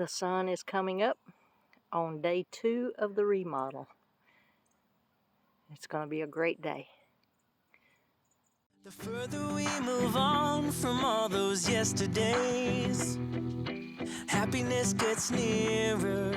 The sun is coming up on day 2 of the remodel. It's going to be a great day. The further we move on from all those yesterdays, happiness gets nearer.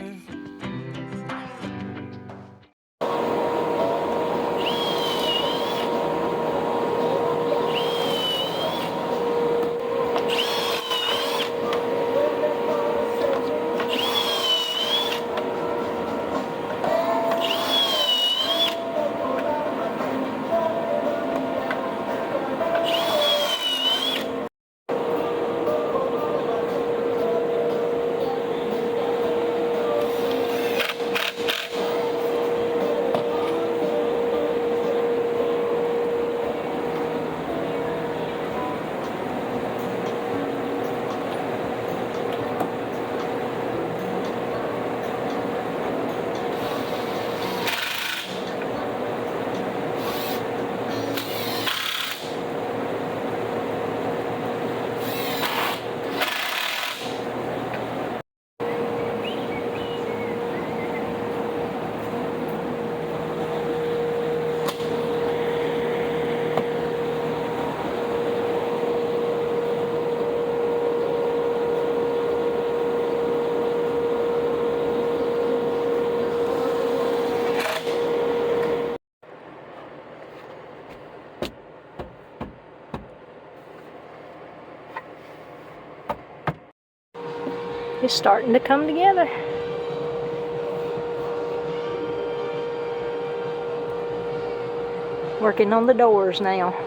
It's starting to come together. Working on the doors now.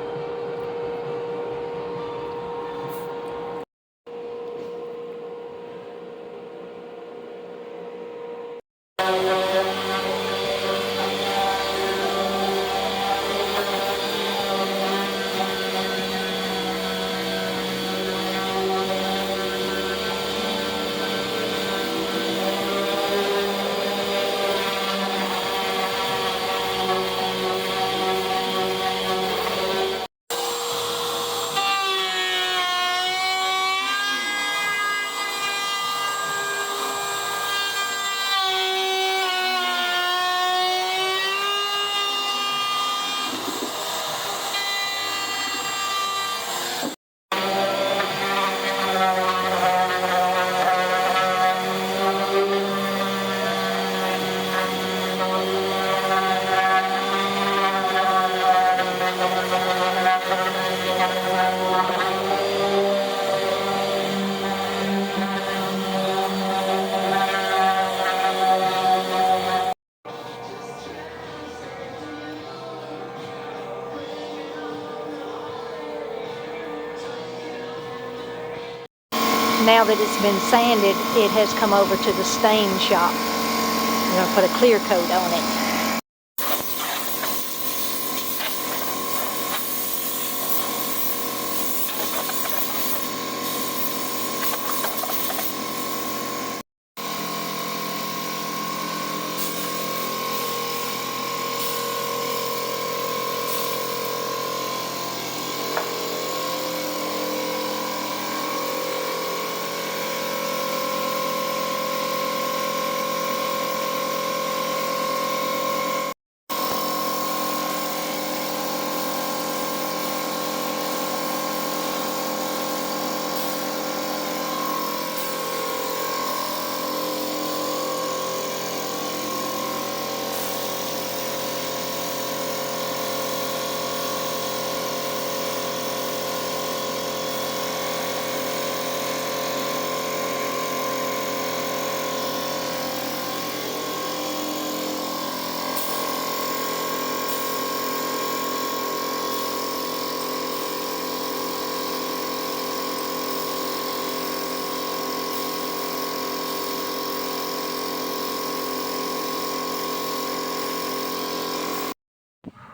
Now that it's been sanded, it has come over to the stain shop. I'm going to put a clear coat on it.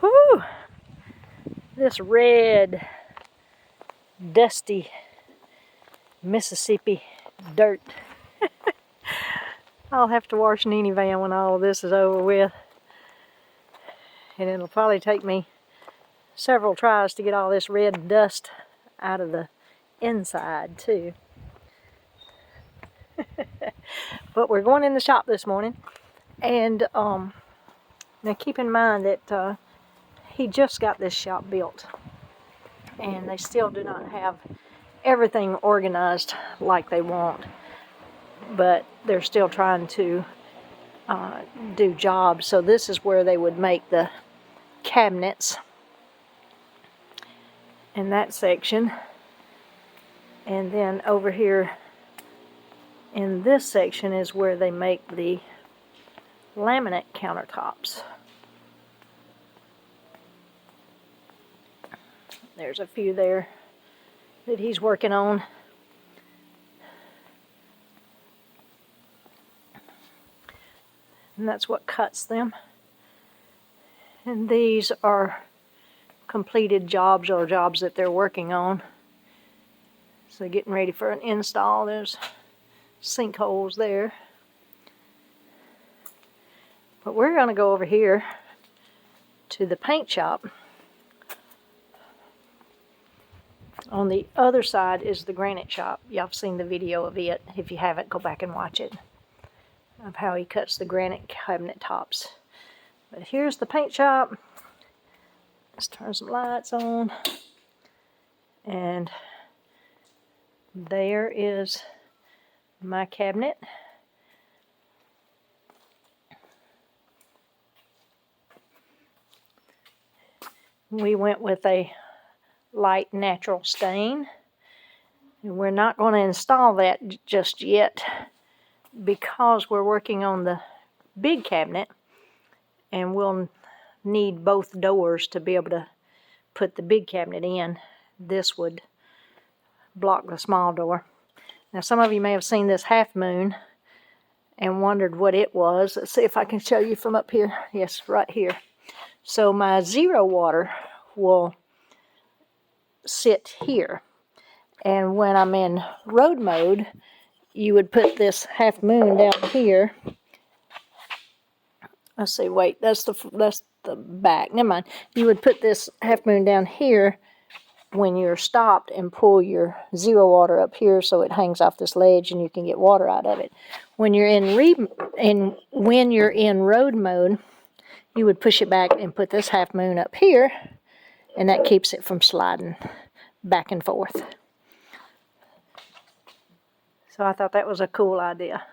Whew! This red, dusty Mississippi dirt. I'll have to wash Nene Van when all of this is over with. And it'll probably take me several tries to get all this red dust out of the inside too. But we're going in the shop this morning, and now keep in mind that he just got this shop built, and they still do not have everything organized like they want, but they're still trying to do jobs. So this is where they would make the cabinets in that section, and then over here in this section is where they make the laminate countertops. There's a few there that he's working on. And that's what cuts them. And these are completed jobs or jobs that they're working on. So getting ready for an install. There's sinkholes there. But we're going to go over here to the paint shop. On the other side is the granite shop. Y'all have seen the video of it. If you haven't, go back and watch it, of how he cuts the granite cabinet tops. But here's the paint shop. Let's turn some lights on. And there is my cabinet. We went with a light natural stain, and we're not going to install that just yet because we're working on the big cabinet, and we'll need both doors to be able to put the big cabinet in. This would block the small door. Now, some of you may have seen this half moon and wondered what it was. Let's see if I can show you from up here. Yes, right here. So my zero water will sit here. And when I'm in road mode, you would put this half moon down here. Let's see, wait, that's the back. Never mind. You would put this half moon down here when you're stopped and pull your zero water up here so it hangs off this ledge and you can get water out of it. When you're when you're in road mode, you would push it back and put this half moon up here, and that keeps it from sliding back and forth. So I thought that was a cool idea.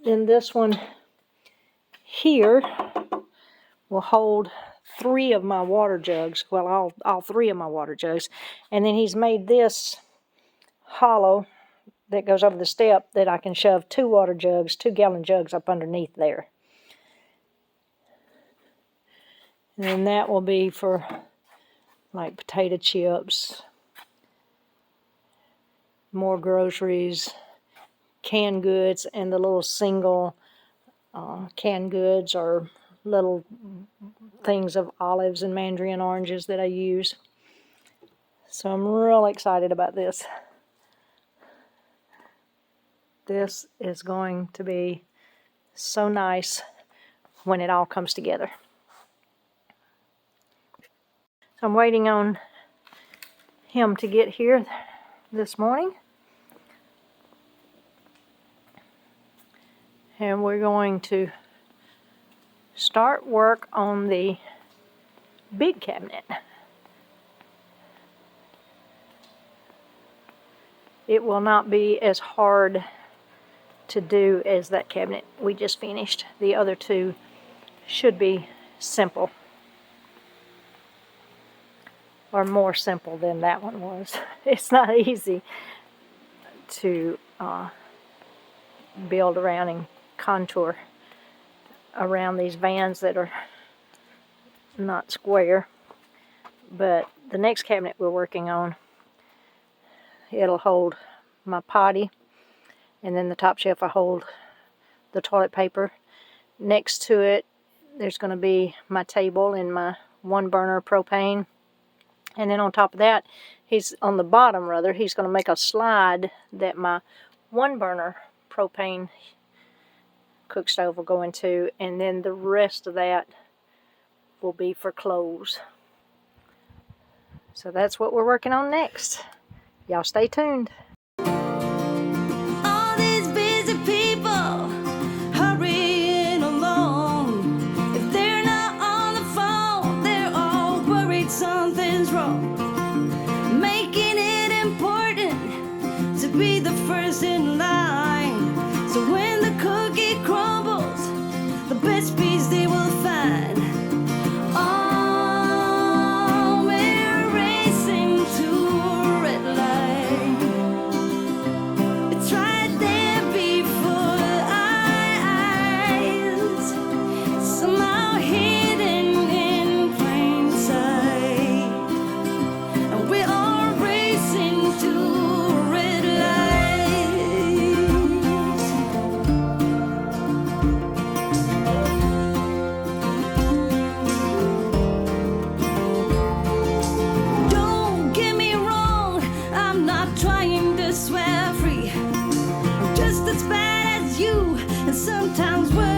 Then this one here will hold 3 of my water jugs. Well, all 3 of my water jugs. And then he's made this hollow that goes over the step that I can shove 2 water jugs, 2-gallon jugs up underneath there. And then that will be for like potato chips, more groceries, canned goods, and the little single canned goods or little things of olives and mandarin oranges that I use. So I'm real excited about this. This is going to be so nice when it all comes together. So I'm waiting on him to get here this morning. And we're going to start work on the big cabinet. It will not be as hard to do as that cabinet we just finished. The other 2 should be simple, or more simple than that one was. It's not easy to build around and contour around these vans that are not square. But the next cabinet we're working on, it'll hold my potty, and then the top shelf will hold the toilet paper. Next to it, there's going to be my table and my 1-burner propane. And then on top of that, on the bottom he's going to make a slide that my 1-burner propane cook stove will go into, and then the rest of that will be for clothes. So that's what we're working on next. Y'all stay tuned. be the first in line. So when the cookie crumbles, the best piece they will find. Oh, we're racing to a red light. It's right there before our eyes, somehow hidden in plain sight. And we are racing to red lights. Don't get me wrong, I'm not trying to swear free. I'm just as bad as you, and sometimes worse.